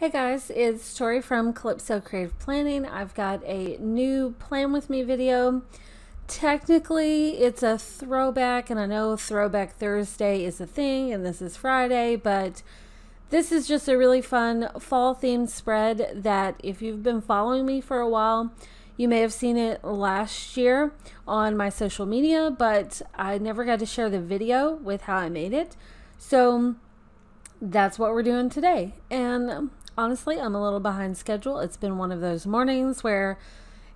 Hey guys, it's Tori from Calypso Creative Planning. I've got a new Plan With Me video. Technically, it's a throwback, and I know Throwback Thursday is a thing, and this is Friday, but this is just a really fun fall-themed spread that if you've been following me for a while, you may have seen it last year on my social media, but I never got to share the video with how I made it. So that's what we're doing today. And honestly, I'm a little behind schedule. It's been one of those mornings where,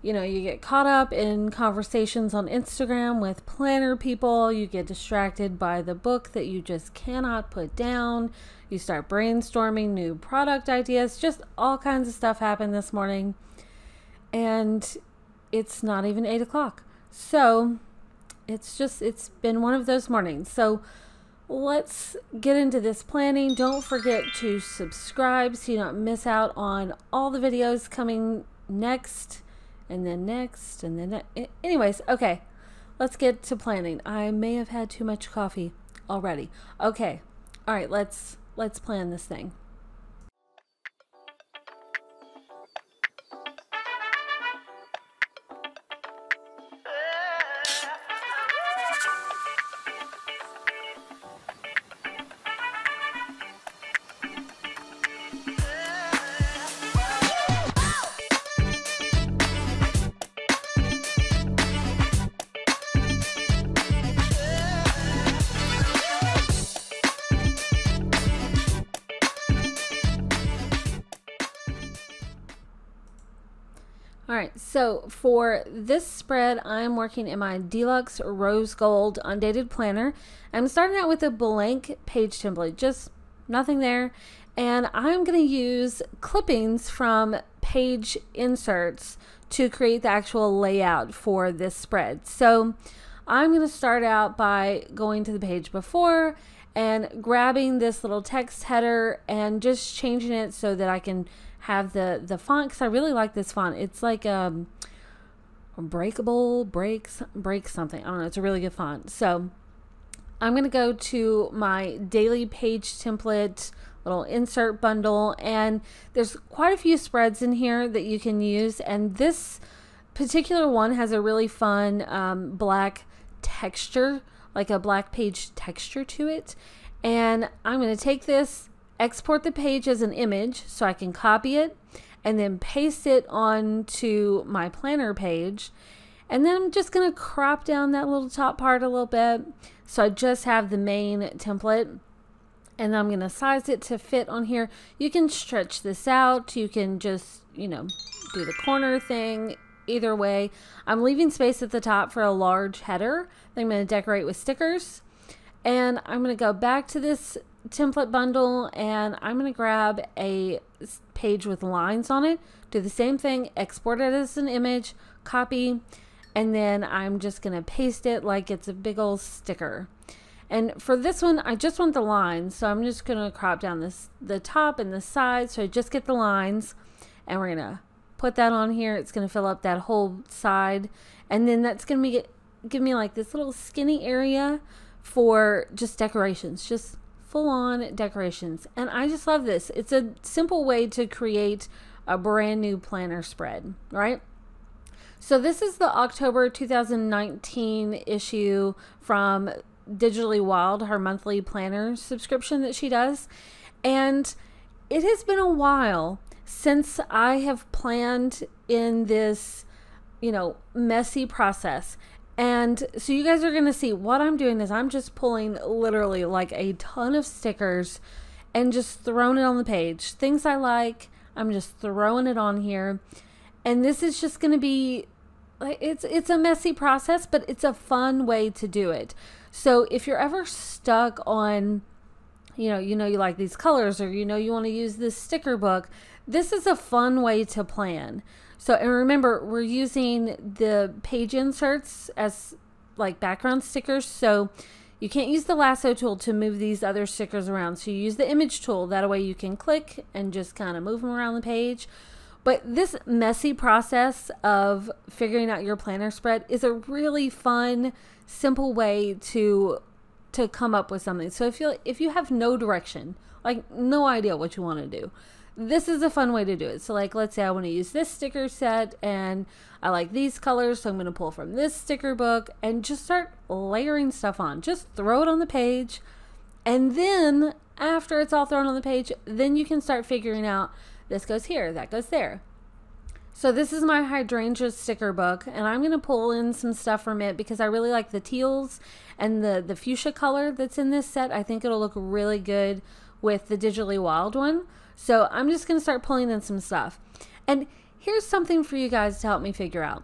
you know, you get caught up in conversations on Instagram with planner people. You get distracted by the book that you just cannot put down. You start brainstorming new product ideas. Just all kinds of stuff happened this morning. And it's not even 8 o'clock. So it's been one of those mornings. So let's get into this planning. Don't forget to subscribe so you don't miss out on all the videos coming next and then next and then anyways, okay, let's get to planning. I may have had too much coffee already. Okay, all right, let's plan this thing. Alright, so for this spread, I'm working in my Deluxe Rose Gold Undated Planner. I'm starting out with a blank page template, just nothing there. And I'm going to use clippings from page inserts to create the actual layout for this spread. So I'm going to start out by going to the page before and grabbing this little text header and just changing it so that I can have the font, because I really like this font. It's like break something. I don't know. It's a really good font. So I'm going to go to my daily page template little insert bundle, and there's quite a few spreads in here that you can use, and this particular one has a really fun black texture, like a black page texture to it. And I'm going to take this, export the page as an image so I can copy it and then paste it onto my planner page. And then I'm just going to crop down that little top part a little bit so I just have the main template. And I'm going to size it to fit on here. You can stretch this out. You can just, you know, do the corner thing. Either way, I'm leaving space at the top for a large header that I'm going to decorate with stickers. And I'm going to go back to this template bundle, and I'm going to grab a page with lines on it, do the same thing, export it as an image, copy, and then I'm just going to paste it like it's a big old sticker. And for this one, I just want the lines, so I'm just going to crop down the top and the side so I just get the lines, and we're going to put that on here. It's going to fill up that whole side, and then that's going to give me like this little skinny area for just decorations, just full-on decorations. And I just love this. It's a simple way to create a brand new planner spread, right? So this is the October 2019 issue from Digitally Wild, her monthly planner subscription that she does. And it has been a while since I have planned in this, you know, messy process. And so you guys are going to see what I'm doing is I'm just pulling literally like a ton of stickers and just throwing it on the page. Things I like, I'm just throwing it on here. And this is just going to be, it's a messy process, but it's a fun way to do it. So if you're ever stuck on, you like these colors, or you want to use this sticker book, this is a fun way to plan. So, and remember, we're using the page inserts as like background stickers. So you can't use the lasso tool to move these other stickers around. So you use the image tool. That way you can click and just kind of move them around the page. But this messy process of figuring out your planner spread is a really fun, simple way to come up with something. So if you have no direction, like no idea what you want to do, this is a fun way to do it. So like, let's say I want to use this sticker set and I like these colors. So I'm going to pull from this sticker book and just start layering stuff on. Just throw it on the page. And then after it's all thrown on the page, then you can start figuring out this goes here, that goes there. So this is my hydrangea sticker book, and I'm going to pull in some stuff from it because I really like the teals and the fuchsia color that's in this set. I think it'll look really good with the Digitally Wild one. So I'm just going to start pulling in some stuff. And here's something for you guys to help me figure out.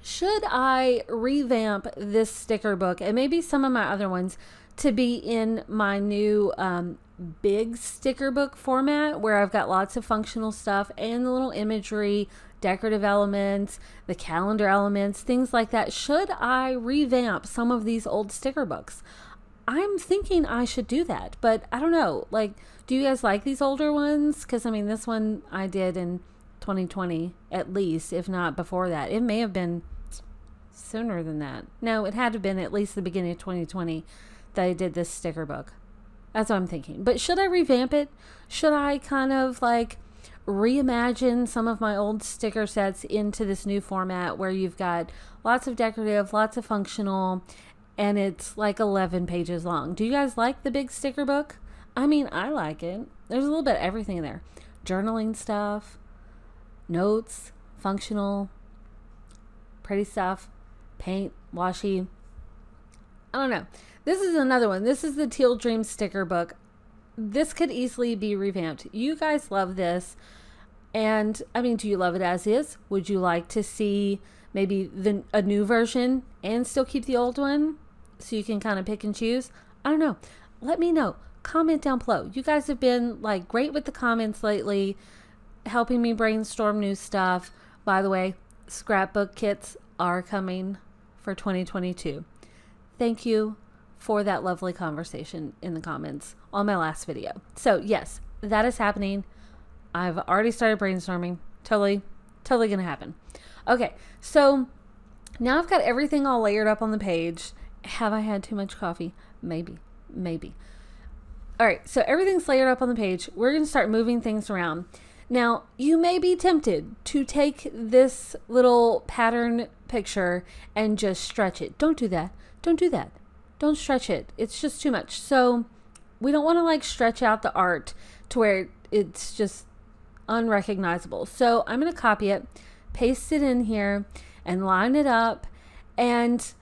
Should I revamp this sticker book and maybe some of my other ones to be in my new big sticker book format where I've got lots of functional stuff and the little imagery, decorative elements, the calendar elements, things like that? Should I revamp some of these old sticker books? I'm thinking I should do that, but I don't know. Like, do you guys like these older ones? Because I mean, this one I did in 2020 at least, if not before that. It may have been sooner than that. No, it had to have been at least the beginning of 2020 that I did this sticker book. That's what I'm thinking. But should I revamp it? Should I kind of like reimagine some of my old sticker sets into this new format where you've got lots of decorative, lots of functional, and it's like 11 pages long? Do you guys like the big sticker book? I mean, I like it. There's a little bit of everything in there. Journaling stuff, notes, functional, pretty stuff, paint, washi. I don't know. This is another one. This is the Teal Dream sticker book. This could easily be revamped. You guys love this. And I mean, do you love it as is? Would you like to see maybe a new version and still keep the old one so you can kind of pick and choose? I don't know. Let me know. Comment down below. You guys have been like great with the comments lately, helping me brainstorm new stuff. By the way, scrapbook kits are coming for 2022. Thank you for that lovely conversation in the comments on my last video. So yes, that is happening. I've already started brainstorming. Totally gonna happen. Okay, so now I've got everything all layered up on the page. Have I had too much coffee? Maybe. All right, so everything's layered up on the page. We're gonna start moving things around. Now, you may be tempted to take this little pattern picture and just stretch it. Don't do that. Don't do that. Don't stretch it. It's just too much. So we don't want to like stretch out the art to where it's just unrecognizable. So I'm going to copy it, paste it in here, and line it up. And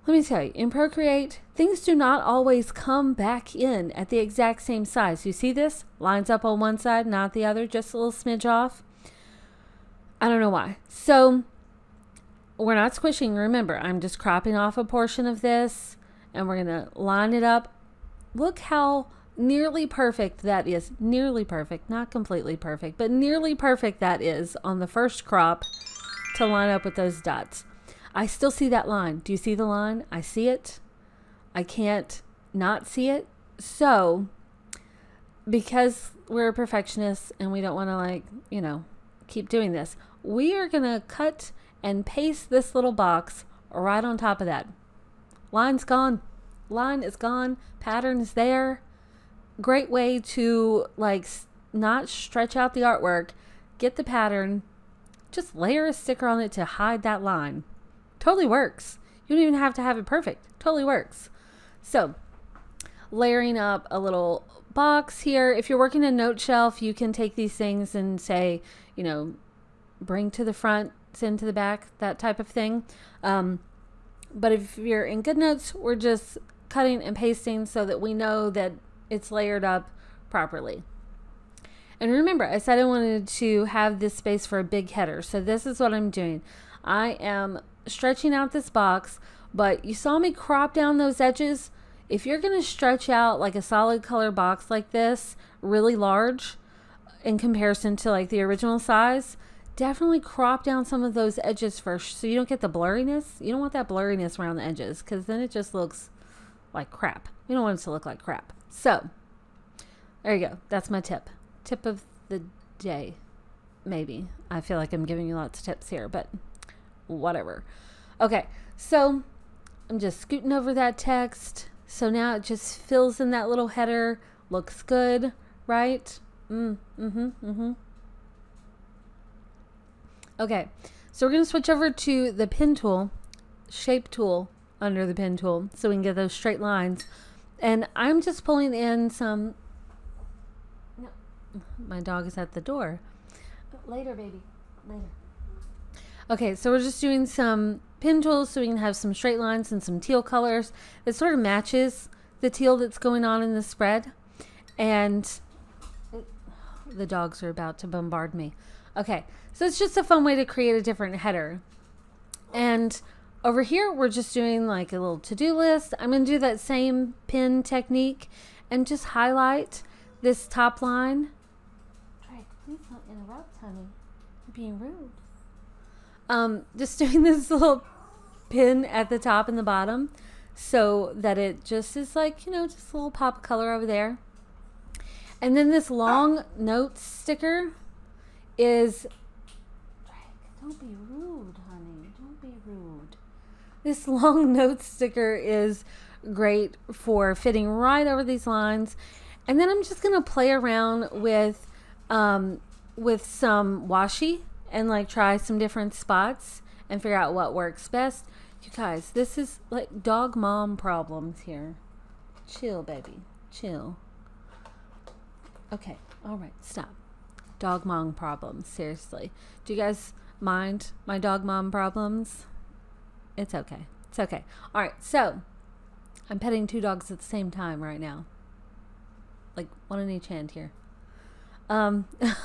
let me tell you, in Procreate, things do not always come back in at the exact same size. You see this? Lines up on one side, not the other, just a little smidge off. I don't know why. So we're not squishing. Remember, I'm just cropping off a portion of this and we're going to line it up. Look how nearly perfect that is. Nearly perfect, not completely perfect, but nearly perfect that is on the first crop to line up with those dots. I still see that line. Do you see the line? I see it. I can't not see it. So because we're perfectionists and we don't want to like, you know, keep doing this, we are going to cut and paste this little box right on top of that. Line's gone. Line is gone. Pattern is there. Great way to like not stretch out the artwork. Get the pattern. Just layer a sticker on it to hide that line. Totally works. You don't even have to have it perfect. Totally works. So layering up a little box here. If you're working a note shelf, you can take these things and say, you know, bring to the front, send to the back, that type of thing. But if you're in GoodNotes, we're just cutting and pasting so that we know that it's layered up properly. And remember, I said I wanted to have this space for a big header. So this is what I'm doing. I am stretching out this box, but you saw me crop down those edges. If you're going to stretch out like a solid color box like this, really large in comparison to like the original size, definitely crop down some of those edges first so you don't get the blurriness. You don't want that blurriness around the edges because then it just looks like crap. You don't want it to look like crap. So there you go. That's my tip. Tip of the day. Maybe. I feel like I'm giving you lots of tips here, but whatever. Okay, so I'm just scooting over that text. So now it just fills in that little header. Looks good, right? Okay, so we're going to switch over to the pen tool, shape tool under the pen tool, so we can get those straight lines. And I'm just pulling in some... No, my dog is at the door. Later, baby. Later. Okay, so we're just doing some pen tools so we can have some straight lines and some teal colors. It sort of matches the teal that's going on in the spread. And the dogs are about to bombard me. Okay, so it's just a fun way to create a different header. And over here, we're just doing like a little to-do list. I'm going to do that same pen technique and just highlight this top line. Drake, please don't interrupt, honey. You're being rude. Just doing this little pin at the top and the bottom so that it just is like, you know, just a little pop of color over there. And then this long note sticker is... Don't be rude, honey. Don't be rude. This long note sticker is great for fitting right over these lines. And then I'm just going to play around with some washi and like try some different spots and figure out what works best. You guys, this is like dog mom problems here. Chill, baby. Chill. Okay. All right. Stop. Dog mom problems. Seriously. Do you guys mind my dog mom problems? It's okay. It's okay. All right. So I'm petting two dogs at the same time right now. Like one in each hand here.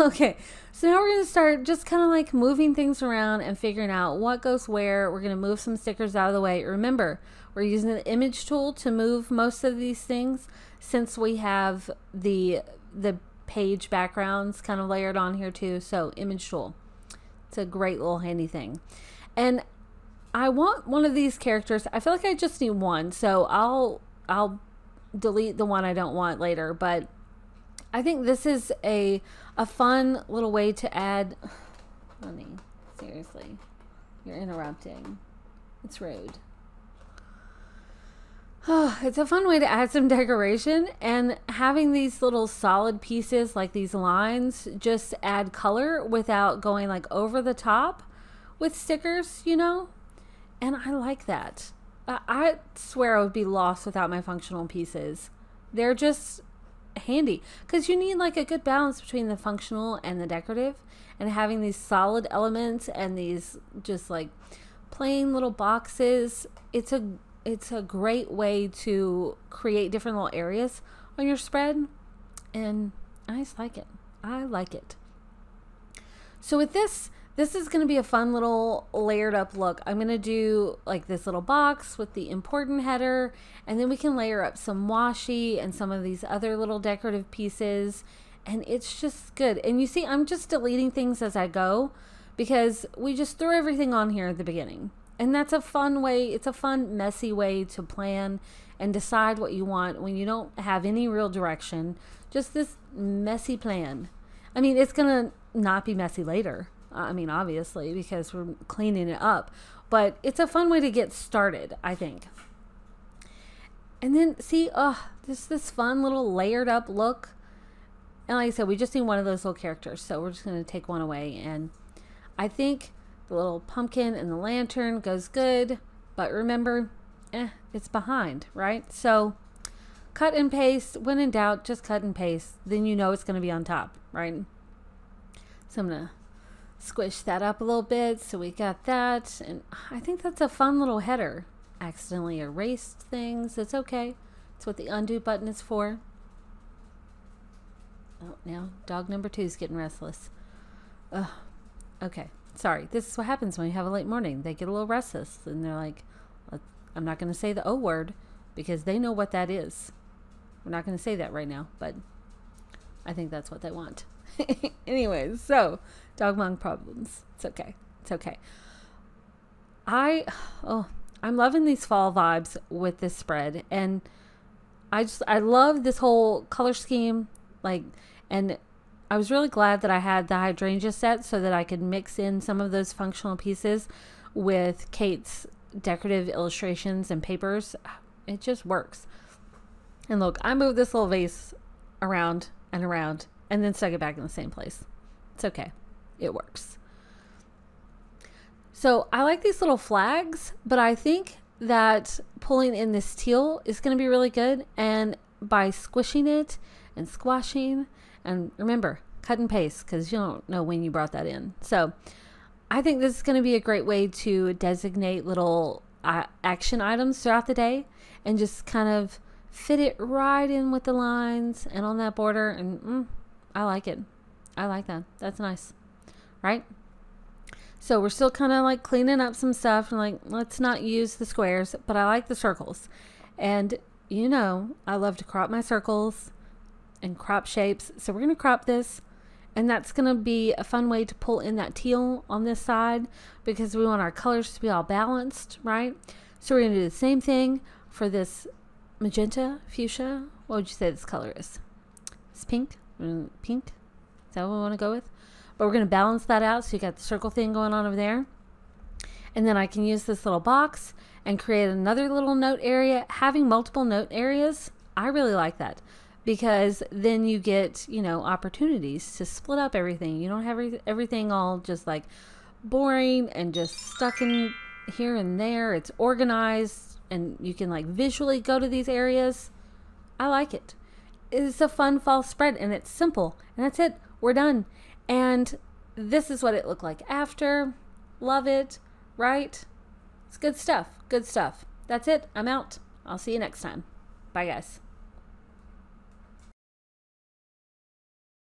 Okay. So now we're going to start just kind of like moving things around and figuring out what goes where. We're going to move some stickers out of the way. Remember, we're using the image tool to move most of these things since we have the page backgrounds kind of layered on here too. So image tool. It's a great little handy thing. And I want one of these characters. I feel like I just need one. So I'll delete the one I don't want later, but I think this is a fun little way to add... Honey, seriously. You're interrupting. It's rude. It's a fun way to add some decoration, and having these little solid pieces like these lines just add color without going like over the top with stickers, you know? And I like that. I swear I would be lost without my functional pieces. They're just handy because you need like a good balance between the functional and the decorative, and having these solid elements and these just like plain little boxes. It's a great way to create different little areas on your spread, and I just like it. I like it. So with this is going to be a fun little layered up look. I'm going to do like this little box with the important header, and then we can layer up some washi and some of these other little decorative pieces, and it's just good. And you see, I'm just deleting things as I go because we just threw everything on here at the beginning. And that's a fun way. It's a fun, messy way to plan and decide what you want when you don't have any real direction. Just this messy plan. I mean, it's going to not be messy later. I mean, obviously, because we're cleaning it up. But it's a fun way to get started, I think. And then, see, just this fun little layered up look. And like I said, we just need one of those little characters. So we're just going to take one away. And I think the little pumpkin and the lantern goes good. But remember, it's behind, right? So cut and paste. When in doubt, just cut and paste. Then you know it's going to be on top, right? So I'm going to squish that up a little bit. So we got that. And I think that's a fun little header. Accidentally erased things. It's okay. It's what the undo button is for. Oh, now dog number 2 is getting restless. Okay. Sorry. This is what happens when you have a late morning. They get a little restless and they're like, I'm not going to say the O word because they know what that is. We're not going to say that right now, but I think that's what they want. Anyways, so dog mom problems. It's okay. It's okay. I'm loving these fall vibes with this spread, and I love this whole color scheme. And I was really glad that I had the hydrangea set so that I could mix in some of those functional pieces with Kate's decorative illustrations and papers. It just works. And look, I moved this little vase around and around and then stuck it back in the same place. It's okay. It works. So I like these little flags, but I think that pulling in this teal is going to be really good. And by squishing it and squashing, and remember, cut and paste, because you don't know when you brought that in. So I think this is going to be a great way to designate little action items throughout the day and just kind of fit it right in with the lines and on that border. And I like it. I like that. That's nice. Right? So we're still kind of like cleaning up some stuff and like, let's not use the squares, but I like the circles. And you know, I love to crop my circles and crop shapes. So we're going to crop this, and that's going to be a fun way to pull in that teal on this side because we want our colors to be all balanced, right? So we're going to do the same thing for this magenta, fuchsia. What would you say this color is? It's pink? Pink? Is that what we want to go with? But we're going to balance that out. So you got the circle thing going on over there. And then I can use this little box and create another little note area. Having multiple note areas, I really like that because then you get, you know, opportunities to split up everything. You don't have everything all just like boring and just stuck in here and there. It's organized and you can like visually go to these areas. I like it. It's a fun fall spread and it's simple. And that's it. We're done. And this is what it looked like after. Love it, right? It's good stuff. Good stuff. That's it. I'm out. I'll see you next time. Bye, guys.